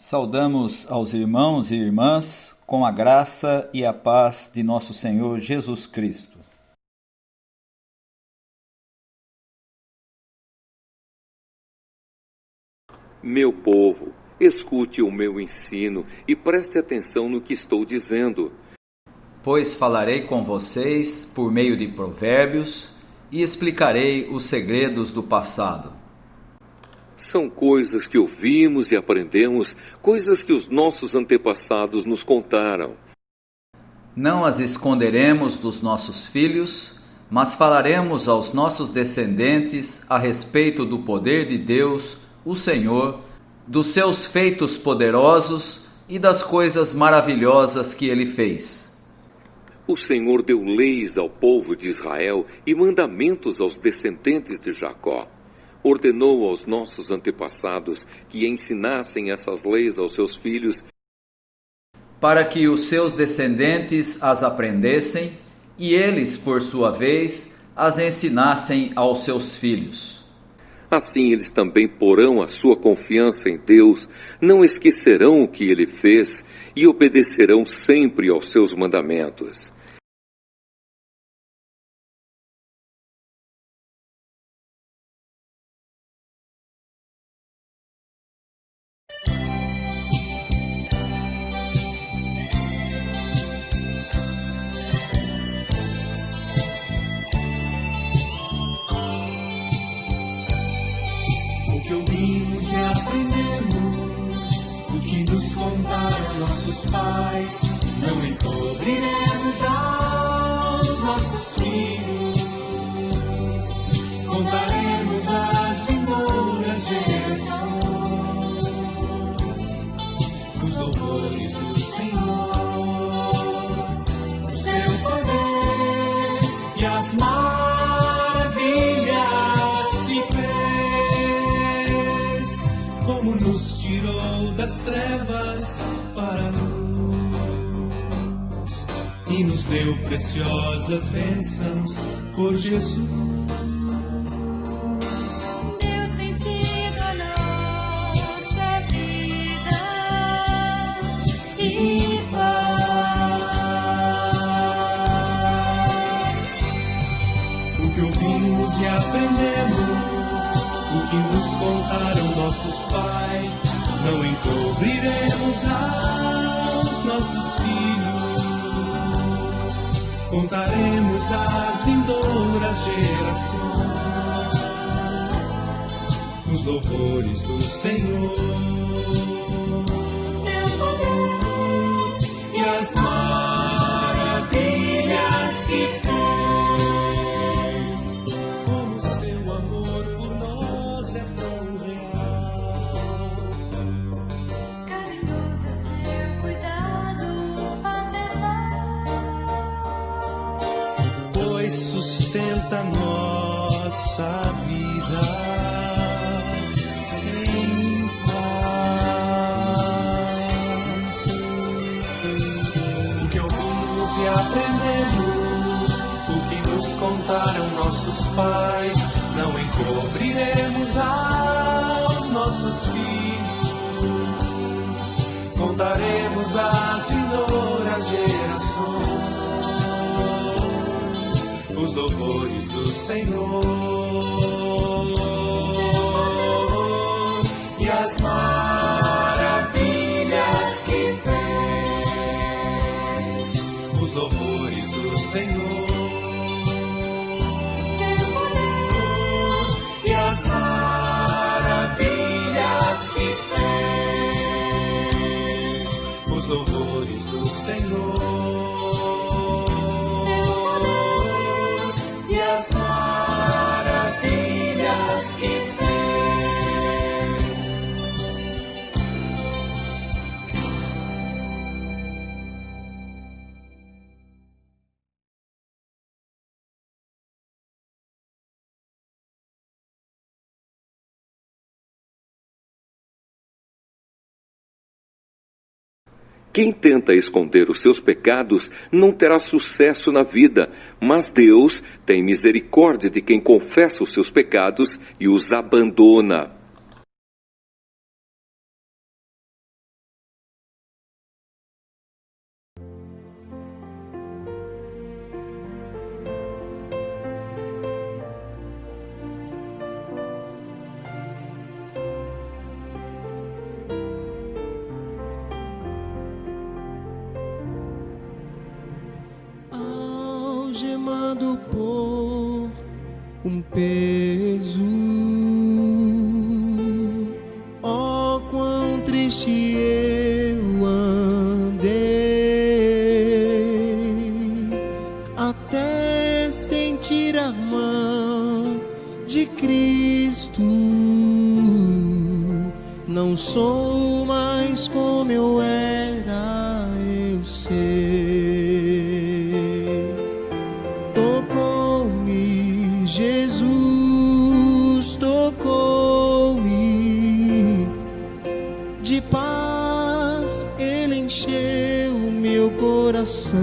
Saudamos aos irmãos e irmãs com a graça e a paz de nosso Senhor Jesus Cristo. Meu povo, escute o meu ensino e preste atenção no que estou dizendo. Pois falarei com vocês por meio de provérbios e explicarei os segredos do passado. São coisas que ouvimos e aprendemos, coisas que os nossos antepassados nos contaram. Não as esconderemos dos nossos filhos, mas falaremos aos nossos descendentes a respeito do poder de Deus, o Senhor, dos seus feitos poderosos e das coisas maravilhosas que Ele fez. O Senhor deu leis ao povo de Israel e mandamentos aos descendentes de Jacó. Ordenou aos nossos antepassados que ensinassem essas leis aos seus filhos, para que os seus descendentes as aprendessem e eles, por sua vez, as ensinassem aos seus filhos. Assim eles também porão a sua confiança em Deus, não esquecerão o que Ele fez e obedecerão sempre aos seus mandamentos. O que ouvimos e aprendemos, o que nos contaram nossos pais, não encobriremos aos nossos filhos. Contaremos às vindouras gerações os louvores do Senhor, o seu poder e as como nos tirou das trevas para a luz e nos deu preciosas bênçãos por Jesus. Deu sentido à nossa vida e paz. O que ouvimos e aprendemos, o que nos contaram nossos pais, não encobriremos aos nossos filhos. Contaremos às vindouras gerações os louvores do Senhor, Seu poder e as maravilhas que fez. Como seu amor por nós é tão real. carinhoso é seu cuidado paternal. Pois sustenta nossa vida em paz. O que ouvimos e aprendemos, o que nos contaram nossos pais, não encobriremos aos nossos filhos. Contaremos às vindouras gerações os louvores do Senhor e as maravilhas que fez, os louvores do Senhor e as maravilhas que fez, os louvores do Senhor e as maravilhas que fez. Quem tenta esconder os seus pecados não terá sucesso na vida, mas Deus tem misericórdia de quem confessa os seus pecados e os abandona. algemado por um peso. Oh, quão triste eu andei, até sentir a mão de Cristo. Não sou mais como eu era, eu sei. Tocou-me, Jesus tocou-me. De paz Ele encheu meu coração.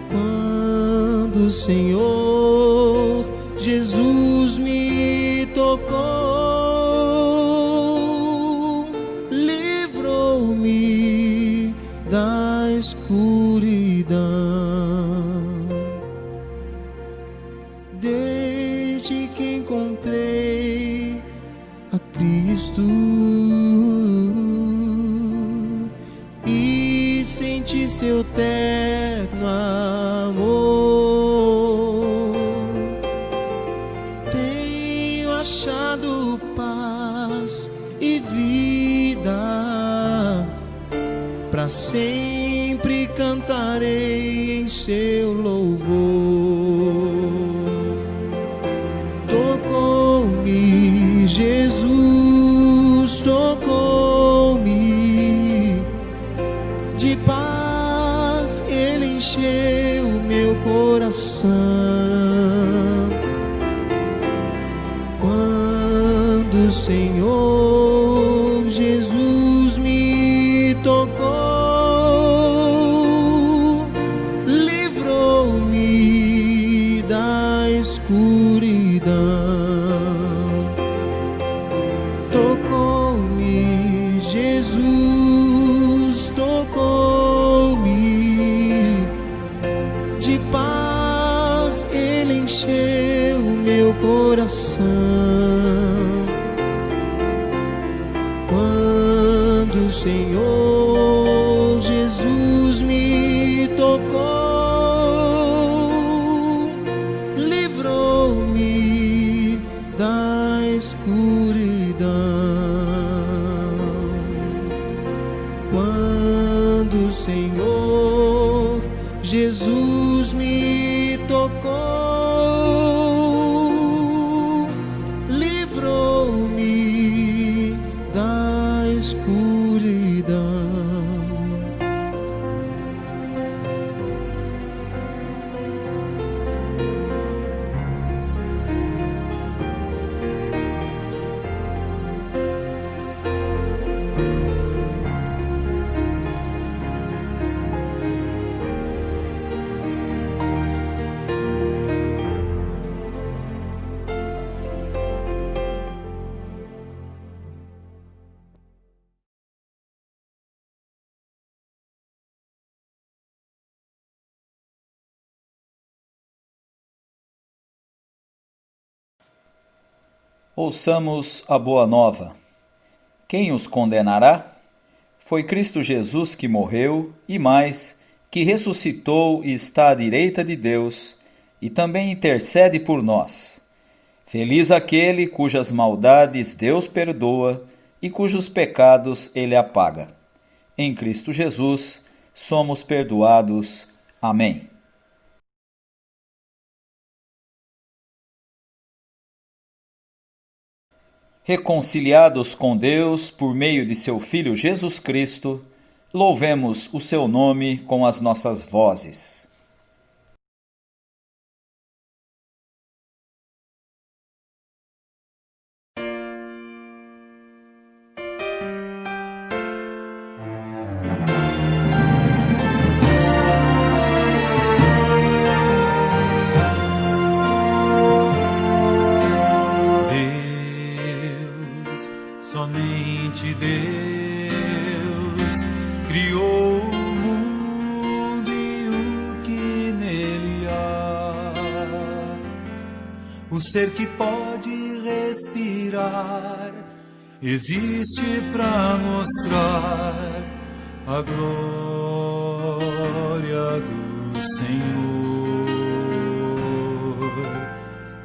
Quando o Senhor Jesus me tocou, livrou-me da escuridão. Desde que encontrei a Cristo e senti seu terno amor, tenho achado paz e vida. Para sempre cantarei em seu louvor. Tocou-me, Jesus tocou-me. De paz Ele encheu meu coração. Quando o Senhor Jesus me tocou, livrou-me da escuridão. Tocou-me, Jesus tocou-me. De paz Ele encheu meu coração. Quando o Senhor Jesus me tocou, livrou-me da escuridão. Quando o Senhor Jesus me tocou, livrou-me da escuridão. Ouçamos a boa nova. Quem os condenará? Foi Cristo Jesus que morreu e mais, que ressuscitou e está à direita de Deus e também intercede por nós. Feliz aquele cujas maldades Deus perdoa e cujos pecados Ele apaga. Em Cristo Jesus somos perdoados. Amém. Reconciliados com Deus por meio de seu Filho Jesus Cristo, louvemos o seu nome com as nossas vozes. Somente Deus criou o mundo e o que nele há. O ser que pode respirar existe para mostrar a glória do Senhor.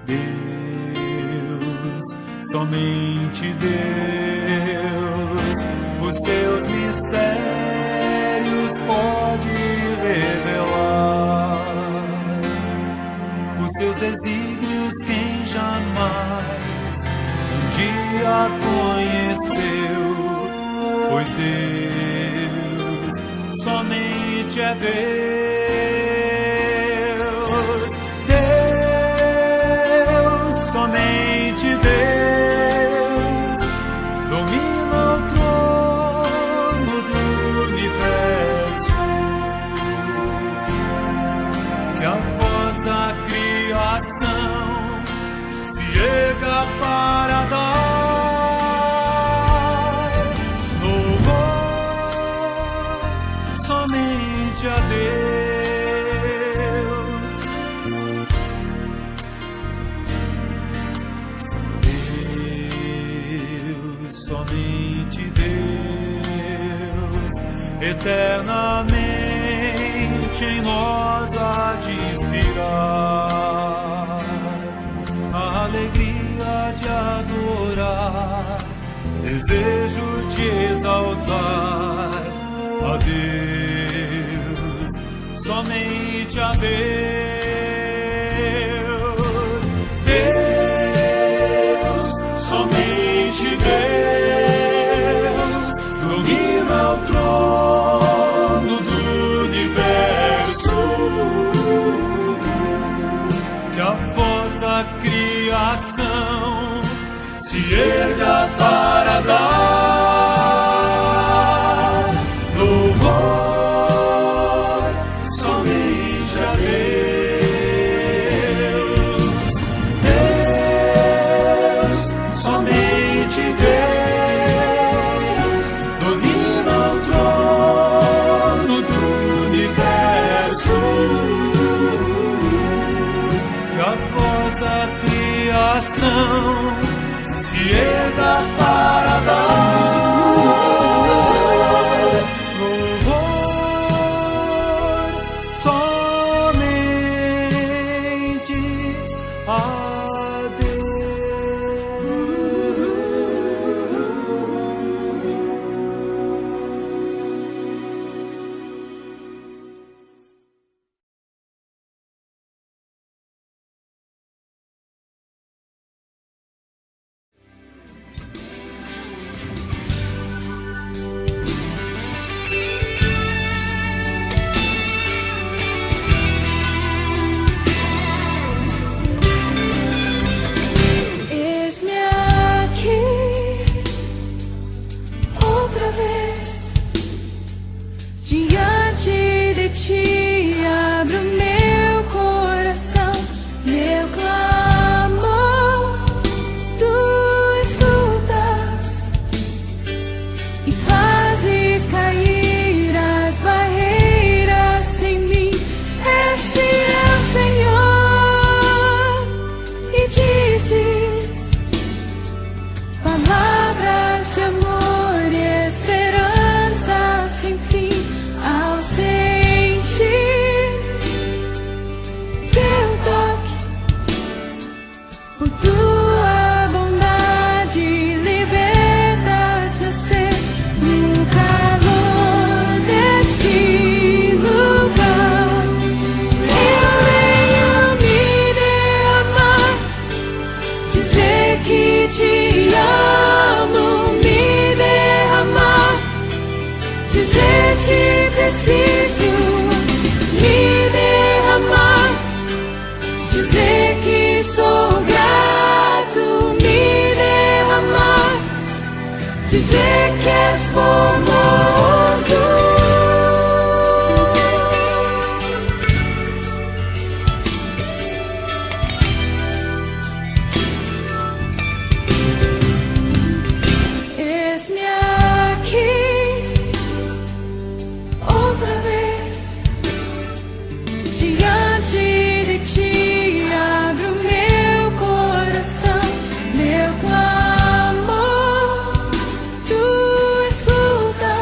Deus, somente Deus, os seus mistérios pode revelar. Os seus desígnios quem jamais um dia conheceu, pois Deus somente é Deus. Deus, somente Deus, domina o trono do universo. E a voz da criação se erga para dar louvor somente a Deus. Deus, somente Deus, eternamente em nós há de inspirar a alegria de adorar, desejo de exaltar a Deus, somente a Deus. Deus, somente Deus, domina o trono do universo. E a voz da criação se erga para dar louvor somente a Deus. Deus, somente Deus, domina o trono do universo. E a voz da criação se erga para dar louvor somente a Eis-me aqui outra vez diante de ti, abro meu coração, meu clamor, tu escutas e fazes cair as barreiras em mim. És fiel, Senhor, e dizes palavras de amor e esperança sem fim. Ao sentir teu toque, por tua bondade libertas meu ser. No calor deste lugar eu venho me derramar, dizer que te amo, me derramar, dizer te preciso, me derramar, dizer que sou grato, me derramar, dizer que és formoso. Eis-me aqui outra vez diante de ti, abro meu coração, meu clamor, tu escutas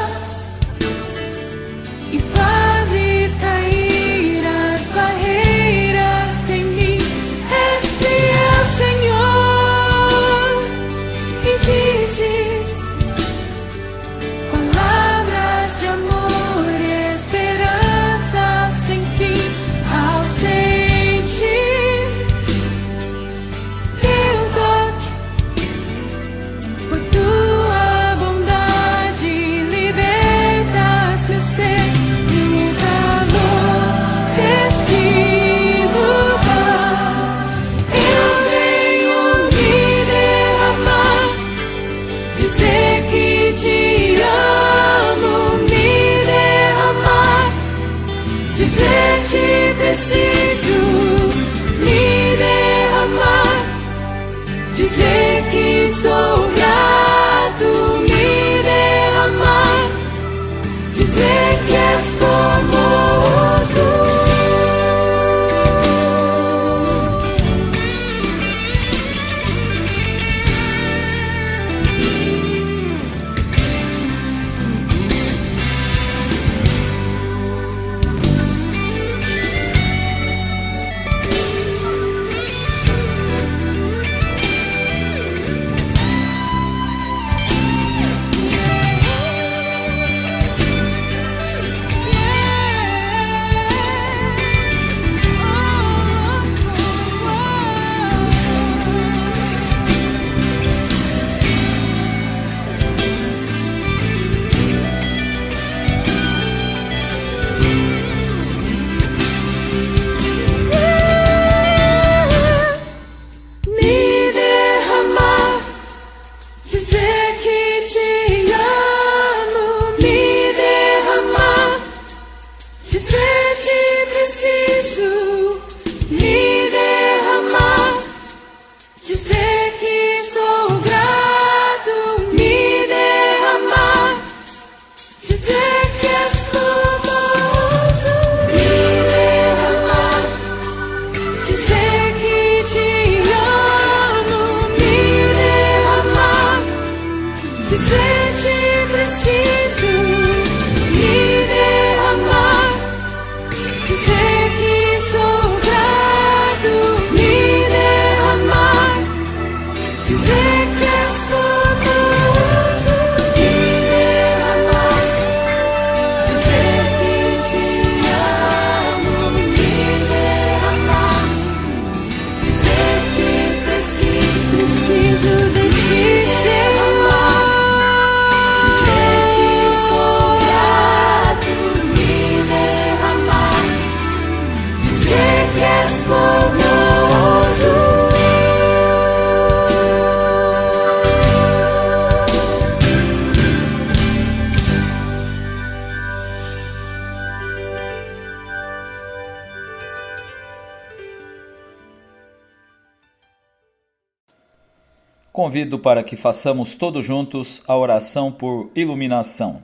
convido para que façamos todos juntos a oração por iluminação.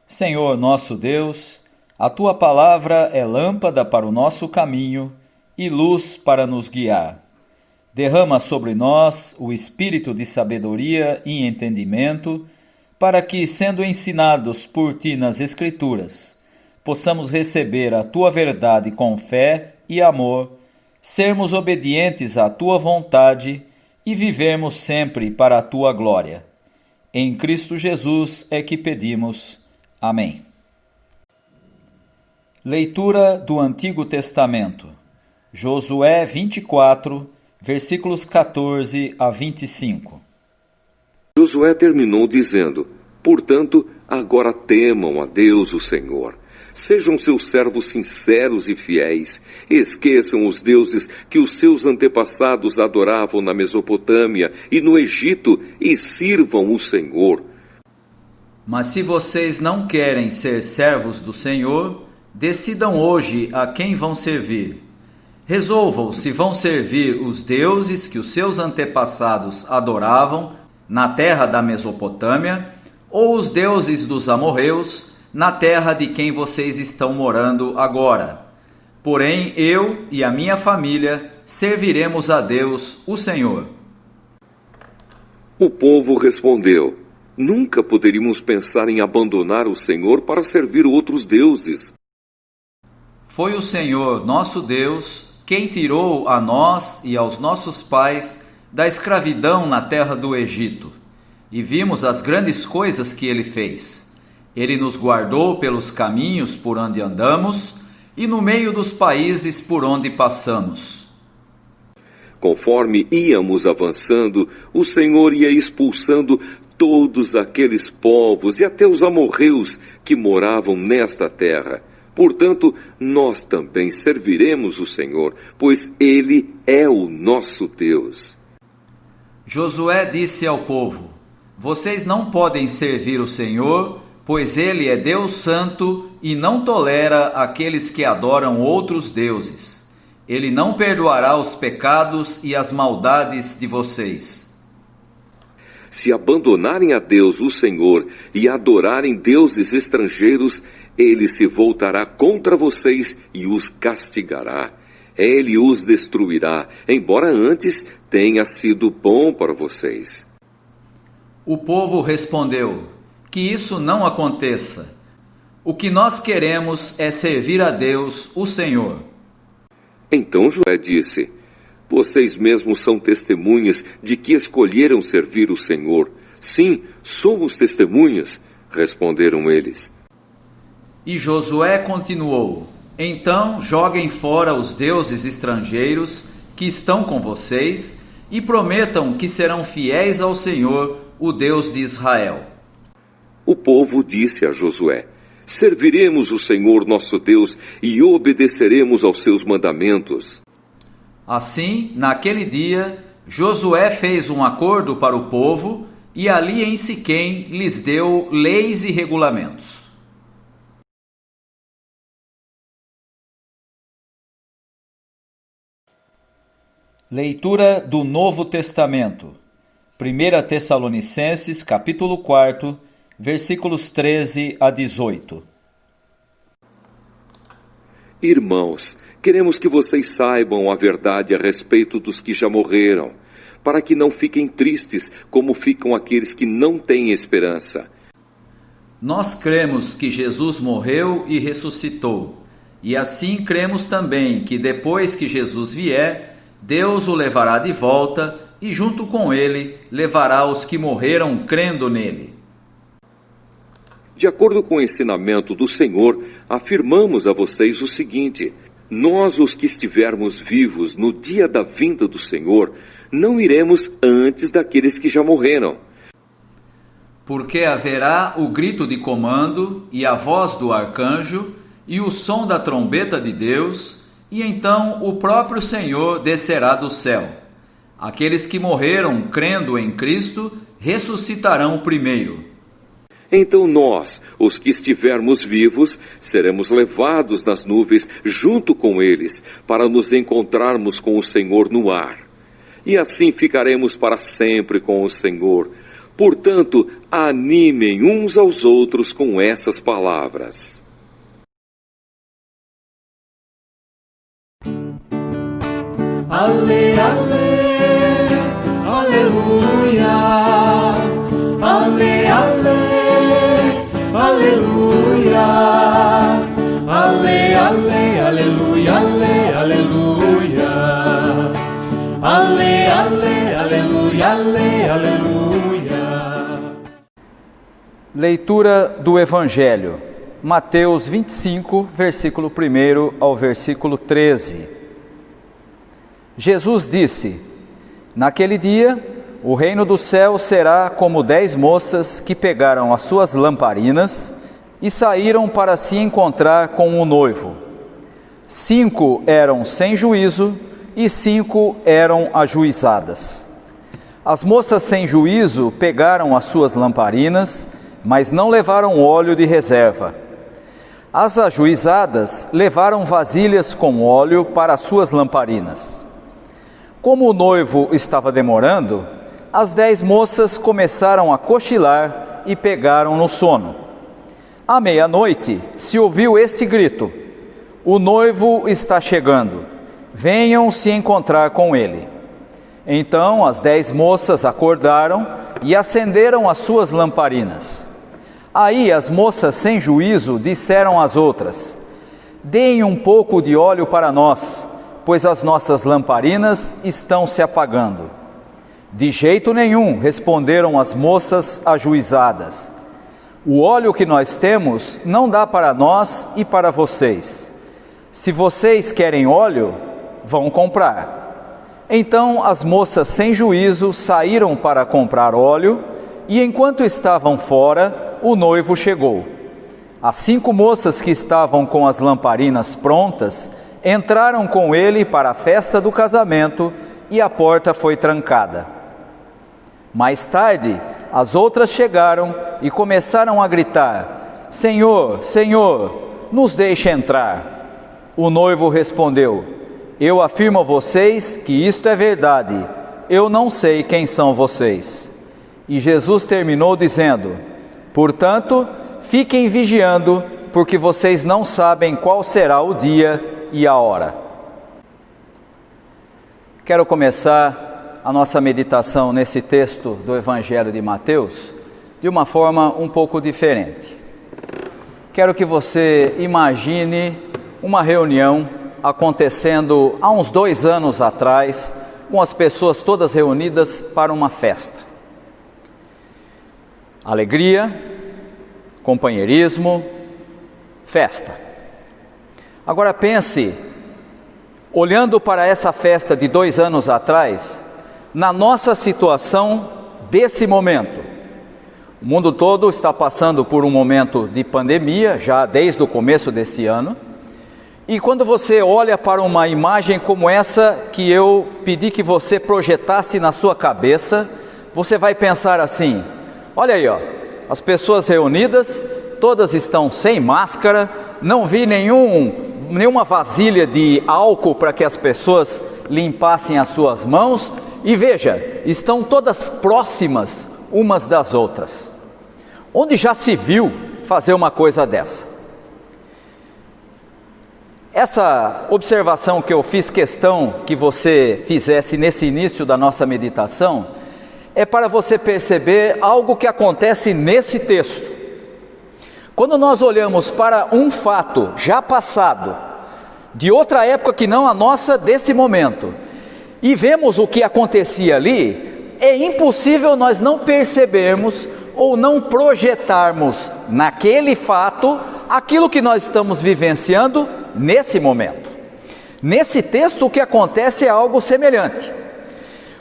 Senhor nosso Deus, a Tua palavra é lâmpada para o nosso caminho e luz para nos guiar. Derrama sobre nós o espírito de sabedoria e entendimento, para que, sendo ensinados por Ti nas Escrituras, possamos receber a Tua verdade com fé e amor, sermos obedientes à Tua vontade e vivermos sempre para a Tua glória. Em Cristo Jesus é que pedimos. Amém. Leitura do Antigo Testamento. Josué 24, versículos 14 a 25. Josué terminou dizendo: Portanto, agora temam a Deus o Senhor. Sejam seus servos sinceros e fiéis. Esqueçam os deuses que os seus antepassados adoravam na Mesopotâmia e no Egito e sirvam o Senhor. Mas se vocês não querem ser servos do Senhor, decidam hoje a quem vão servir. Resolvam se vão servir os deuses que os seus antepassados adoravam na terra da Mesopotâmia ou os deuses dos amorreus na terra de quem vocês estão morando agora. Porém, eu e a minha família serviremos a Deus, o Senhor. O povo respondeu: Nunca poderíamos pensar em abandonar o Senhor para servir outros deuses. Foi o Senhor, nosso Deus, quem tirou a nós e aos nossos pais da escravidão na terra do Egito. E vimos as grandes coisas que Ele fez. Ele nos guardou pelos caminhos por onde andamos e no meio dos países por onde passamos. Conforme íamos avançando, o Senhor ia expulsando todos aqueles povos e até os amorreus que moravam nesta terra. Portanto, nós também serviremos o Senhor, pois Ele é o nosso Deus. Josué disse ao povo: Vocês não podem servir o Senhor, pois Ele é Deus Santo e não tolera aqueles que adoram outros deuses. Ele não perdoará os pecados e as maldades de vocês. Se abandonarem a Deus, o Senhor, e adorarem deuses estrangeiros, Ele se voltará contra vocês e os castigará. Ele os destruirá, embora antes tenha sido bom para vocês. O povo respondeu: Que isso não aconteça. O que nós queremos é servir a Deus, o Senhor. Então Josué disse: Vocês mesmos são testemunhas de que escolheram servir o Senhor. Sim, somos testemunhas, responderam eles. E Josué continuou: Então joguem fora os deuses estrangeiros que estão com vocês e prometam que serão fiéis ao Senhor, o Deus de Israel. O povo disse a Josué: Serviremos o Senhor nosso Deus e obedeceremos aos seus mandamentos. Assim, naquele dia, Josué fez um acordo para o povo e ali em Siquém lhes deu leis e regulamentos. Leitura do Novo Testamento. 1 Tessalonicenses, capítulo 4, versículos 13 a 18. Irmãos, queremos que vocês saibam a verdade a respeito dos que já morreram, para que não fiquem tristes como ficam aqueles que não têm esperança. Nós cremos que Jesus morreu e ressuscitou, e assim cremos também que depois que Jesus vier, Deus o levará de volta e junto com ele levará os que morreram crendo nele. De acordo com o ensinamento do Senhor, afirmamos a vocês o seguinte: nós, os que estivermos vivos no dia da vinda do Senhor, não iremos antes daqueles que já morreram. Porque haverá o grito de comando e a voz do arcanjo e o som da trombeta de Deus, e então o próprio Senhor descerá do céu. Aqueles que morreram crendo em Cristo ressuscitarão primeiro. Então nós, os que estivermos vivos, seremos levados nas nuvens junto com eles, para nos encontrarmos com o Senhor no ar. e assim ficaremos para sempre com o Senhor. Portanto, animem uns aos outros com essas palavras. Ale, ale, aleluia. Ale, ale, aleluia. Ale, ale, aleluia, ale, aleluia. Ale, ale, aleluia, ale, aleluia. Leitura do Evangelho, Mateus 25, versículo 1 ao versículo 13. Jesus disse: naquele dia, o reino do céu será como 10 moças que pegaram as suas lamparinas e saíram para se encontrar com o noivo. 5 eram sem juízo e 5 eram ajuizadas. As moças sem juízo pegaram as suas lamparinas, mas não levaram óleo de reserva. As ajuizadas levaram vasilhas com óleo para as suas lamparinas. Como o noivo estava demorando, as 10 moças começaram a cochilar e pegaram no sono. À meia-noite se ouviu este grito: o noivo está chegando, venham se encontrar com ele. Então as 10 moças acordaram e acenderam as suas lamparinas. Aí as moças sem juízo disseram às outras: deem um pouco de óleo para nós, pois as nossas lamparinas estão se apagando. De jeito nenhum, responderam as moças ajuizadas. O óleo que nós temos não dá para nós e para vocês. Se vocês querem óleo, vão comprar. Então as moças sem juízo saíram para comprar óleo, e enquanto estavam fora, o noivo chegou. As 5 moças que estavam com as lamparinas prontas entraram com ele para a festa do casamento e a porta foi trancada. Mais tarde, as outras chegaram e começaram a gritar: Senhor, Senhor, nos deixe entrar. O noivo respondeu: eu afirmo a vocês que isto é verdade, eu não sei quem são vocês. E Jesus terminou dizendo: portanto, fiquem vigiando, porque vocês não sabem qual será o dia e a hora. Quero começar a nossa meditação nesse texto do Evangelho de Mateus de uma forma um pouco diferente. Quero que você imagine uma reunião acontecendo há uns 2 anos atrás, com as pessoas todas reunidas para uma festa. Alegria, companheirismo, festa. Agora pense, olhando para essa festa de 2 anos atrás, na nossa situação desse momento. O mundo todo está passando por um momento de pandemia, já desde o começo desse ano. E quando você olha para uma imagem como essa, que eu pedi que você projetasse na sua cabeça, você vai pensar assim: olha aí, ó, as pessoas reunidas, todas estão sem máscara, não vi nenhuma vasilha de álcool para que as pessoas limpassem as suas mãos, e veja, estão todas próximas umas das outras. Onde já se viu fazer uma coisa dessa? Essa observação que eu fiz questão que você fizesse nesse início da nossa meditação é para você perceber algo que acontece nesse texto. Quando nós olhamos para um fato já passado, de outra época que não a nossa, desse momento, e vemos o que acontecia ali, é impossível nós não percebermos ou não projetarmos naquele fato aquilo que nós estamos vivenciando nesse momento. Nesse texto o que acontece é algo semelhante.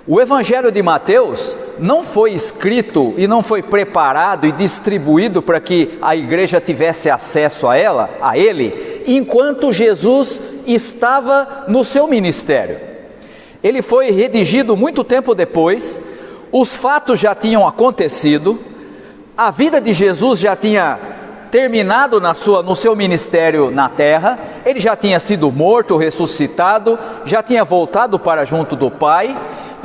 O Evangelho de Mateus não foi escrito e não foi preparado e distribuído para que a igreja tivesse acesso a ele, enquanto Jesus estava no seu ministério. Ele foi redigido muito tempo depois, os fatos já tinham acontecido, a vida de Jesus já tinha terminado no seu ministério na terra, ele já tinha sido morto, ressuscitado, já tinha voltado para junto do Pai,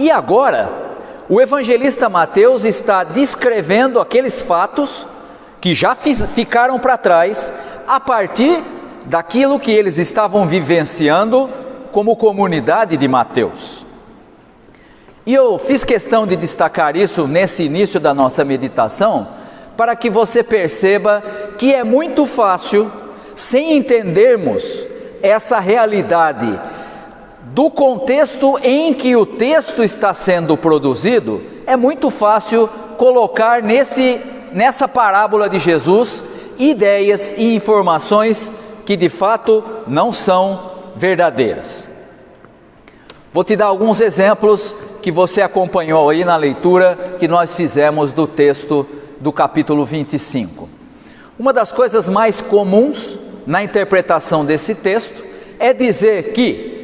E agora, o evangelista Mateus está descrevendo aqueles fatos que já ficaram para trás, a partir daquilo que eles estavam vivenciando como comunidade de Mateus. E eu fiz questão de destacar isso nesse início da nossa meditação, para que você perceba que é muito fácil, sem entendermos essa realidade do contexto em que o texto está sendo produzido, é muito fácil colocar nessa parábola de Jesus ideias e informações que de fato não são verdadeiras. Vou te dar alguns exemplos que você acompanhou aí na leitura que nós fizemos do texto do capítulo 25. Uma das coisas mais comuns na interpretação desse texto é dizer que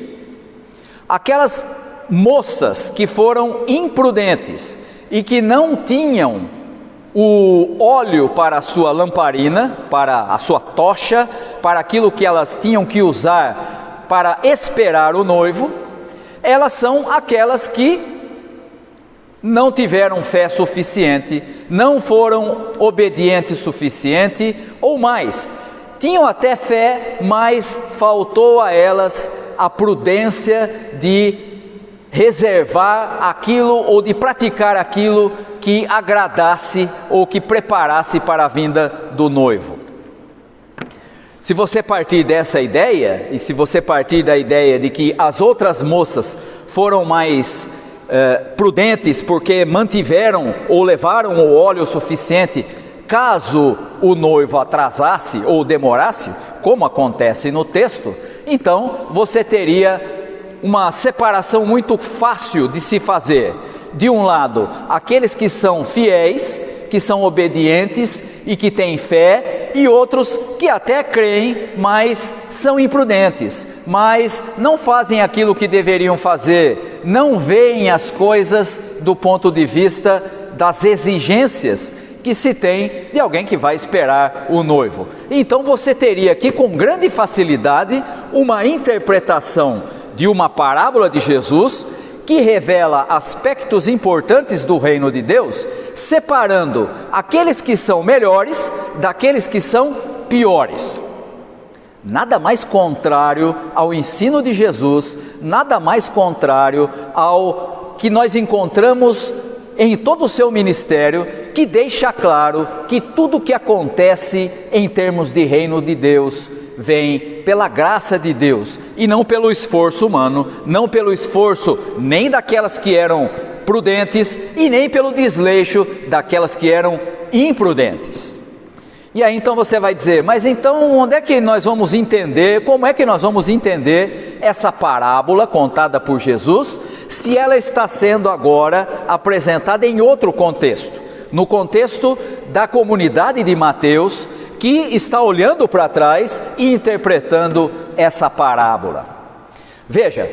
aquelas moças que foram imprudentes e que não tinham o óleo para a sua lamparina, para a sua tocha, para aquilo que elas tinham que usar para esperar o noivo, elas são aquelas que não tiveram fé suficiente, não foram obedientes suficiente, ou mais, tinham até fé, mas faltou a elas a prudência de reservar aquilo ou de praticar aquilo que agradasse ou que preparasse para a vinda do noivo. Se você partir dessa ideia, e se você partir da ideia de que as outras moças foram mais prudentes porque mantiveram ou levaram o óleo suficiente caso o noivo atrasasse ou demorasse, como acontece no texto, então você teria uma separação muito fácil de se fazer. De um lado, aqueles que são fiéis, que são obedientes e que têm fé, e outros que até creem, mas são imprudentes, mas não fazem aquilo que deveriam fazer, não veem as coisas do ponto de vista das exigências que se tem de alguém que vai esperar o noivo. Então você teria aqui com grande facilidade uma interpretação de uma parábola de Jesus que revela aspectos importantes do reino de Deus, separando aqueles que são melhores daqueles que são piores. Nada mais contrário ao ensino de Jesus, nada mais contrário ao que nós encontramos em todo o seu ministério, que deixa claro que tudo que acontece em termos de reino de Deus vem pela graça de Deus e não pelo esforço humano, não pelo esforço nem daquelas que eram prudentes e nem pelo desleixo daquelas que eram imprudentes. E aí então você vai dizer, mas então onde é que nós vamos entender, como é que nós vamos entender essa parábola contada por Jesus, se ela está sendo agora apresentada em outro contexto, no contexto da comunidade de Mateus, que está olhando para trás e interpretando essa parábola. Veja,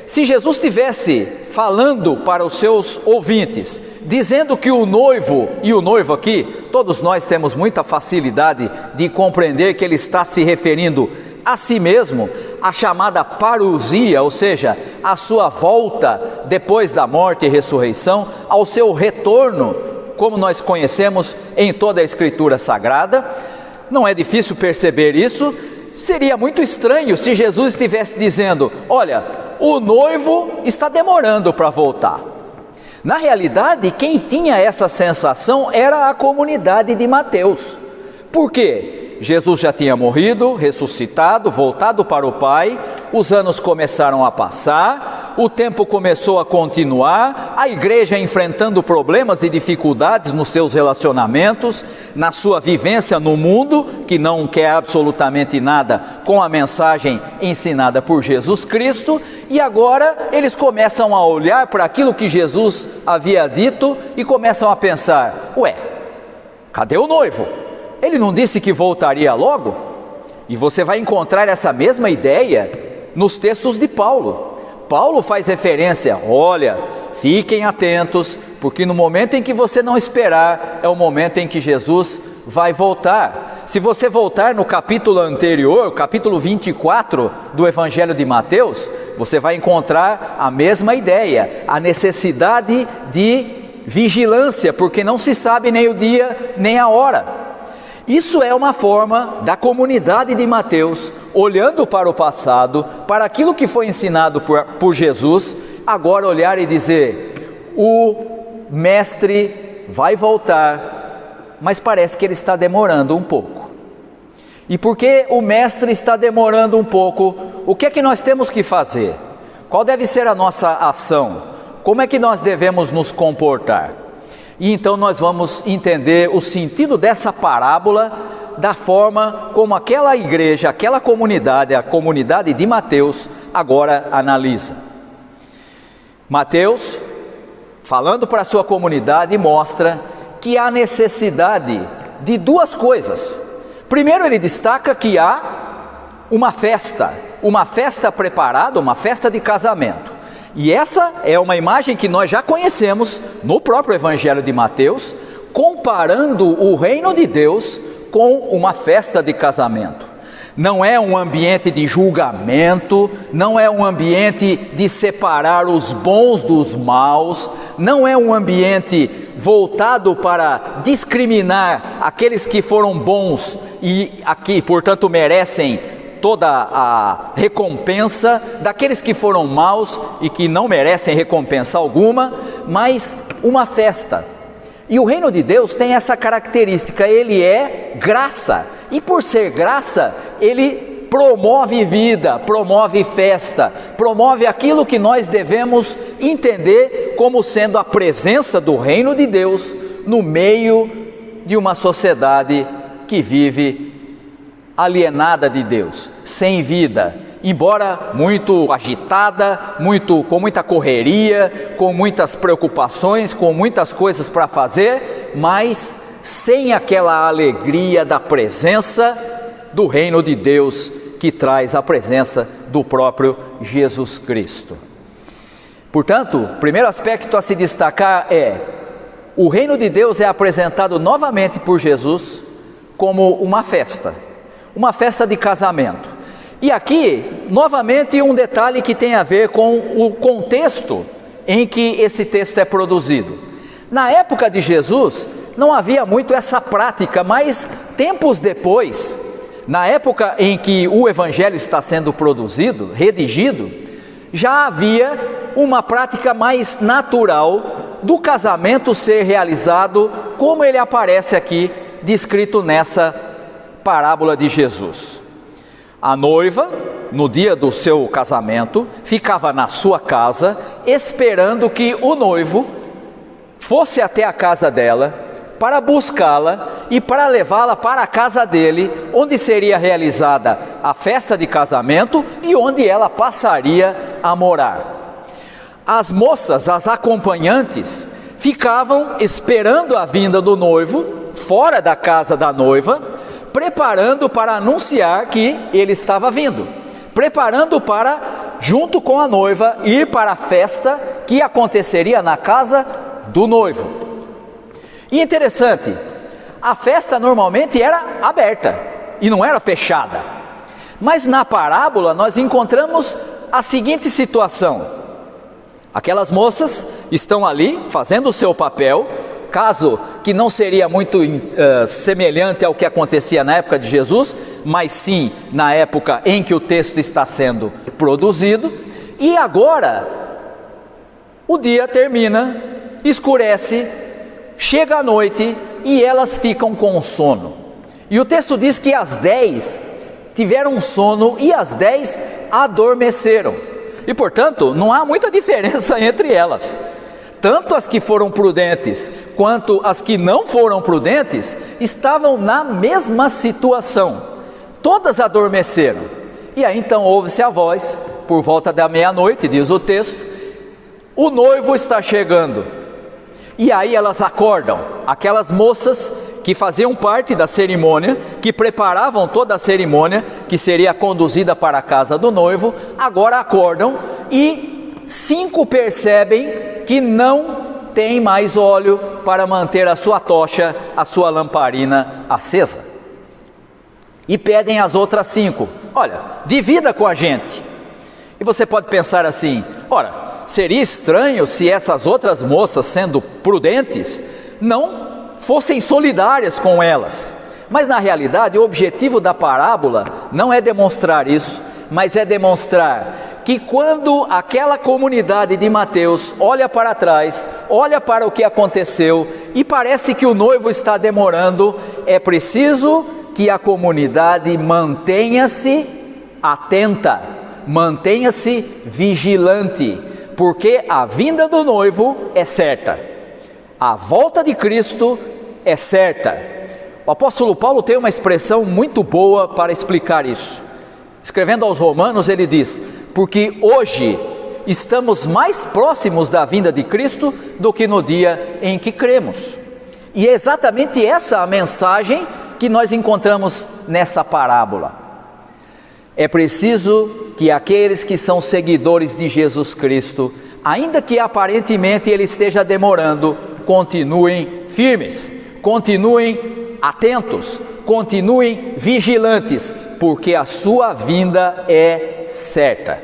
se Jesus estivesse falando para os seus ouvintes, dizendo que o noivo, e o noivo aqui, todos nós temos muita facilidade de compreender que ele está se referindo a si mesmo, a chamada parousia, ou seja, a sua volta depois da morte e ressurreição, ao seu retorno, como nós conhecemos em toda a Escritura Sagrada. Não é difícil perceber isso. Seria muito estranho se Jesus estivesse dizendo, olha, o noivo está demorando para voltar. Na realidade, quem tinha essa sensação era a comunidade de Mateus. Por quê? Jesus já tinha morrido, ressuscitado, voltado para o Pai, os anos começaram a passar, o tempo começou a continuar, a igreja enfrentando problemas e dificuldades nos seus relacionamentos, na sua vivência no mundo, que não quer absolutamente nada com a mensagem ensinada por Jesus Cristo, e agora eles começam a olhar para aquilo que Jesus havia dito e começam a pensar, ué, cadê o noivo? Ele não disse que voltaria logo? E você vai encontrar essa mesma ideia nos textos de Paulo. Paulo faz referência, olha, fiquem atentos, porque no momento em que você não esperar, é o momento em que Jesus vai voltar. Se você voltar no capítulo anterior, capítulo 24 do Evangelho de Mateus, você vai encontrar a mesma ideia, a necessidade de vigilância, porque não se sabe nem o dia nem a hora. Isso é uma forma da comunidade de Mateus, olhando para o passado, para aquilo que foi ensinado por Jesus, agora olhar e dizer: o mestre vai voltar, mas parece que ele está demorando um pouco. E porque o mestre está demorando um pouco, o que é que nós temos que fazer? Qual deve ser a nossa ação? Como é que nós devemos nos comportar? E então nós vamos entender o sentido dessa parábola da forma como aquela igreja, aquela comunidade, a comunidade de Mateus, agora analisa. Mateus, falando para a sua comunidade, mostra que há necessidade de duas coisas. Primeiro, ele destaca que há uma festa preparada, uma festa de casamento. E essa é uma imagem que nós já conhecemos no próprio Evangelho de Mateus, comparando o reino de Deus com uma festa de casamento. Não é um ambiente de julgamento, não é um ambiente de separar os bons dos maus, não é um ambiente voltado para discriminar aqueles que foram bons e aqui, portanto, merecem toda a recompensa daqueles que foram maus e que não merecem recompensa alguma, mas uma festa. E o reino de Deus tem essa característica, ele é graça, e por ser graça, ele promove vida, promove festa, promove aquilo que nós devemos entender como sendo a presença do reino de Deus no meio de uma sociedade que vive alienada de Deus, sem vida, embora muito agitada, com muita correria, com muitas preocupações, com muitas coisas para fazer, mas sem aquela alegria da presença do reino de Deus, que traz a presença do próprio Jesus Cristo. Portanto, o primeiro aspecto a se destacar é: o reino de Deus é apresentado novamente por Jesus como uma festa de casamento. E aqui, novamente, um detalhe que tem a ver com o contexto em que esse texto é produzido. Na época de Jesus, não havia muito essa prática, mas tempos depois, na época em que o Evangelho está sendo produzido, redigido, já havia uma prática mais natural do casamento ser realizado, como ele aparece aqui, descrito nessa parábola de Jesus. A noiva, no dia do seu casamento, ficava na sua casa, esperando que o noivo fosse até a casa dela, para buscá-la e para levá-la para a casa dele, onde seria realizada a festa de casamento e onde ela passaria a morar. As moças, as acompanhantes, ficavam esperando a vinda do noivo, fora da casa da noiva, preparando para anunciar que ele estava vindo, preparando para, junto com a noiva, ir para a festa que aconteceria na casa do noivo. E interessante, a festa normalmente era aberta e não era fechada, mas na parábola nós encontramos a seguinte situação: aquelas moças estão ali fazendo o seu papel, caso que não seria muito semelhante ao que acontecia na época de Jesus, mas sim na época em que o texto está sendo produzido. E agora o dia termina, escurece, chega a noite e elas ficam com sono. E o texto diz que às 10 tiveram sono e às 10 adormeceram. E portanto não há muita diferença entre elas. Tanto as que foram prudentes quanto as que não foram prudentes estavam na mesma situação. Todas adormeceram. E aí então ouve-se a voz, por volta da meia-noite, diz o texto: o noivo está chegando. E aí elas acordam, aquelas moças que faziam parte da cerimônia, que preparavam toda a cerimônia, que seria conduzida para a casa do noivo, agora acordam e 5 percebem que não tem mais óleo para manter a sua tocha, a sua lamparina acesa. E pedem às outras 5, olha, divida com a gente. E você pode pensar assim: ora, seria estranho se essas outras moças, sendo prudentes, não fossem solidárias com elas. Mas na realidade o objetivo da parábola não é demonstrar isso, mas é demonstrar que quando aquela comunidade de Mateus olha para trás, olha para o que aconteceu e parece que o noivo está demorando, é preciso que a comunidade mantenha-se atenta, mantenha-se vigilante, porque a vinda do noivo é certa, a volta de Cristo é certa. O apóstolo Paulo tem uma expressão muito boa para explicar isso. Escrevendo aos Romanos, ele diz: porque hoje estamos mais próximos da vinda de Cristo do que no dia em que cremos. E é exatamente essa a mensagem que nós encontramos nessa parábola. É preciso que aqueles que são seguidores de Jesus Cristo, ainda que aparentemente ele esteja demorando, continuem firmes, continuem atentos, continuem vigilantes, porque a sua vinda é certa.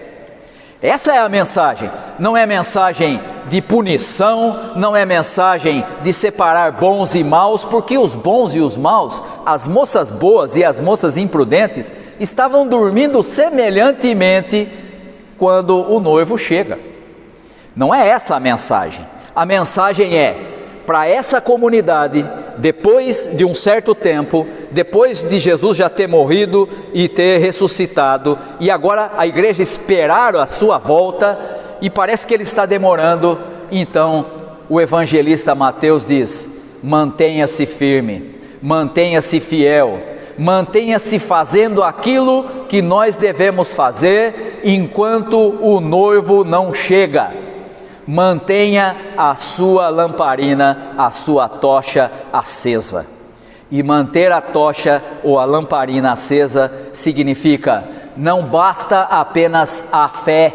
Essa é a mensagem. Não é mensagem de punição, não é mensagem de separar bons e maus, porque os bons e os maus, as moças boas e as moças imprudentes, estavam dormindo semelhantemente quando o noivo chega. Não é essa a mensagem. A mensagem é: para essa comunidade, depois de um certo tempo, depois de Jesus já ter morrido e ter ressuscitado, e agora a igreja esperar a sua volta, e parece que ele está demorando, então o evangelista Mateus diz: mantenha-se firme, mantenha-se fiel, mantenha-se fazendo aquilo que nós devemos fazer enquanto o noivo não chega. Mantenha a sua lamparina, a sua tocha acesa. E manter a tocha ou a lamparina acesa significa: não basta apenas a fé,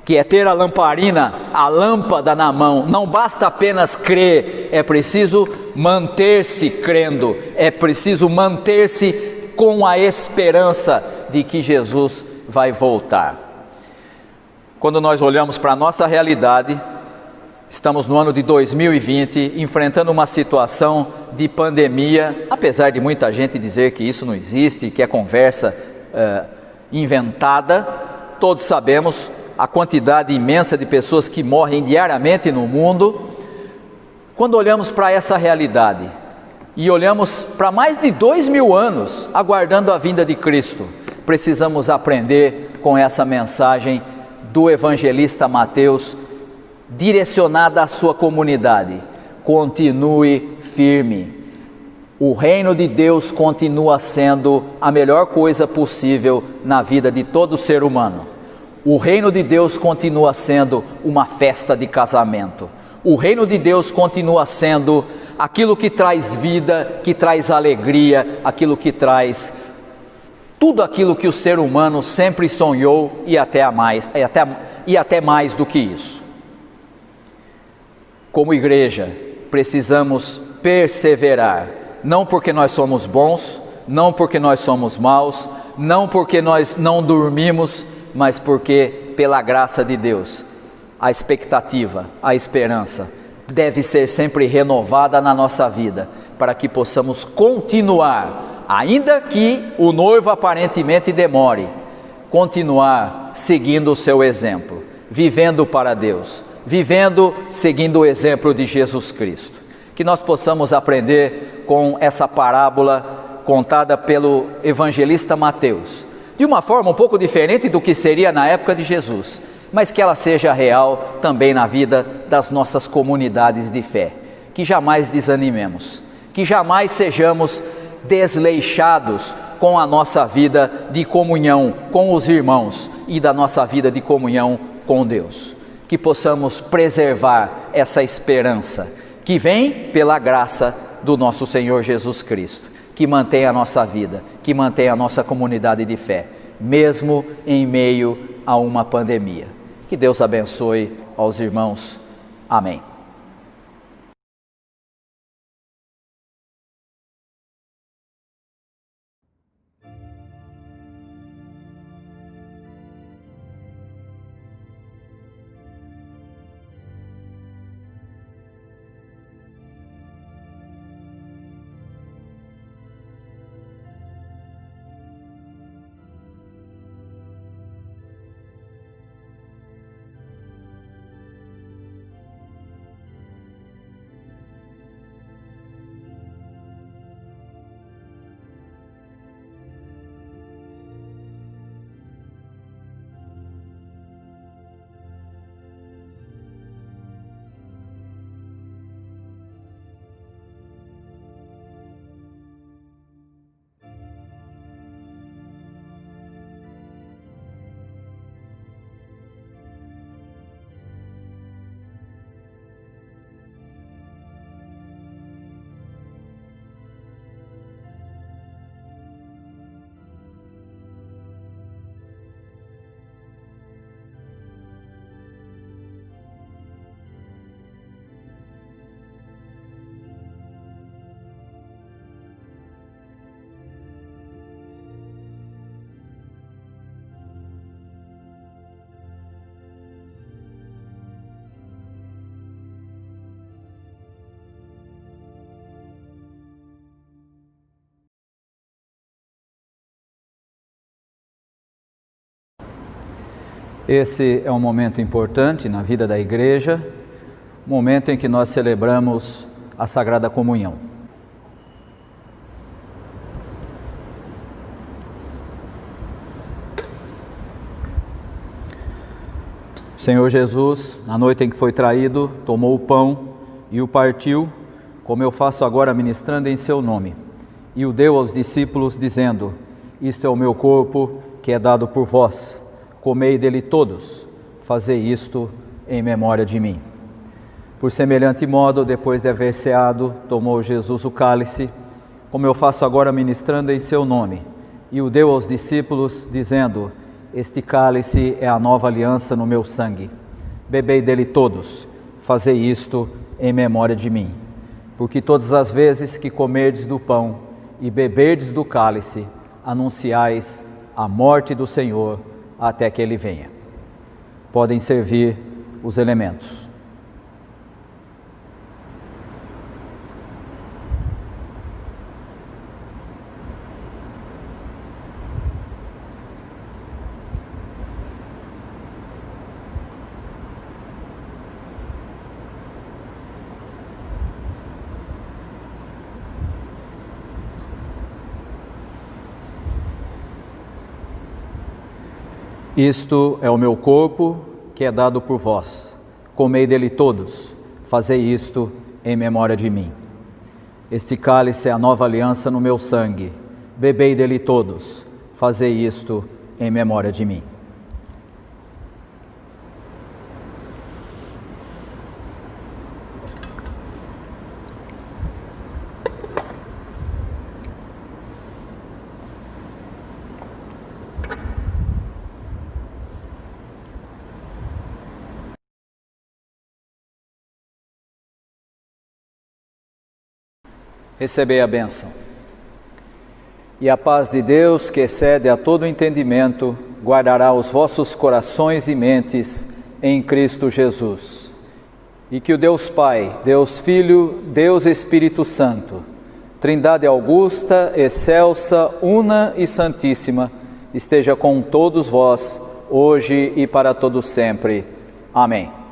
que é ter a lamparina, a lâmpada na mão, não basta apenas crer, é preciso manter-se crendo, é preciso manter-se com a esperança de que Jesus vai voltar. Quando nós olhamos para a nossa realidade, estamos no ano de 2020, enfrentando uma situação de pandemia, apesar de muita gente dizer que isso não existe, que é conversa inventada. Todos sabemos a quantidade imensa de pessoas que morrem diariamente no mundo. Quando olhamos para essa realidade e olhamos para mais de 2000 anos aguardando a vinda de Cristo, precisamos aprender com essa mensagem do evangelista Mateus, direcionada à sua comunidade: continue firme. O reino de Deus continua sendo a melhor coisa possível na vida de todo ser humano. O reino de Deus continua sendo uma festa de casamento. O reino de Deus continua sendo aquilo que traz vida, que traz alegria, aquilo que traz tudo aquilo que o ser humano sempre sonhou e até mais do que isso. Como igreja, precisamos perseverar, não porque nós somos bons, não porque nós somos maus, não porque nós não dormimos, mas porque, pela graça de Deus, a expectativa, a esperança deve ser sempre renovada na nossa vida, para que possamos continuar, ainda que o noivo aparentemente demore, continuar seguindo o seu exemplo, vivendo para Deus, vivendo seguindo o exemplo de Jesus Cristo. Que nós possamos aprender com essa parábola contada pelo evangelista Mateus, de uma forma um pouco diferente do que seria na época de Jesus, mas que ela seja real também na vida das nossas comunidades de fé. Que jamais desanimemos, que jamais sejamos desleixados com a nossa vida de comunhão com os irmãos e da nossa vida de comunhão com Deus. Que possamos preservar essa esperança que vem pela graça do nosso Senhor Jesus Cristo, que mantém a nossa vida, que mantém a nossa comunidade de fé, mesmo em meio a uma pandemia. Que Deus abençoe aos irmãos. Amém. Esse é um momento importante na vida da igreja, momento em que nós celebramos a Sagrada Comunhão. O Senhor Jesus, na noite em que foi traído, tomou o pão e o partiu, como eu faço agora ministrando em seu nome, e o deu aos discípulos, dizendo: isto é o meu corpo que é dado por vós, comei dele todos, fazei isto em memória de mim. Por semelhante modo, depois de haver ceado, tomou Jesus o cálice, como eu faço agora ministrando em seu nome, e o deu aos discípulos, dizendo: este cálice é a nova aliança no meu sangue. Bebei dele todos, fazei isto em memória de mim. Porque todas as vezes que comerdes do pão e beberdes do cálice, anunciais a morte do Senhor até que ele venha. Podem servir os elementos. Isto é o meu corpo que é dado por vós. Comei dele todos, fazei isto em memória de mim. Este cálice é a nova aliança no meu sangue. Bebei dele todos, fazei isto em memória de mim. Recebei a bênção. E a paz de Deus, que excede a todo entendimento, guardará os vossos corações e mentes em Cristo Jesus. E que o Deus Pai, Deus Filho, Deus Espírito Santo, Trindade augusta, excelsa, una e santíssima, esteja com todos vós, hoje e para todo sempre. Amém.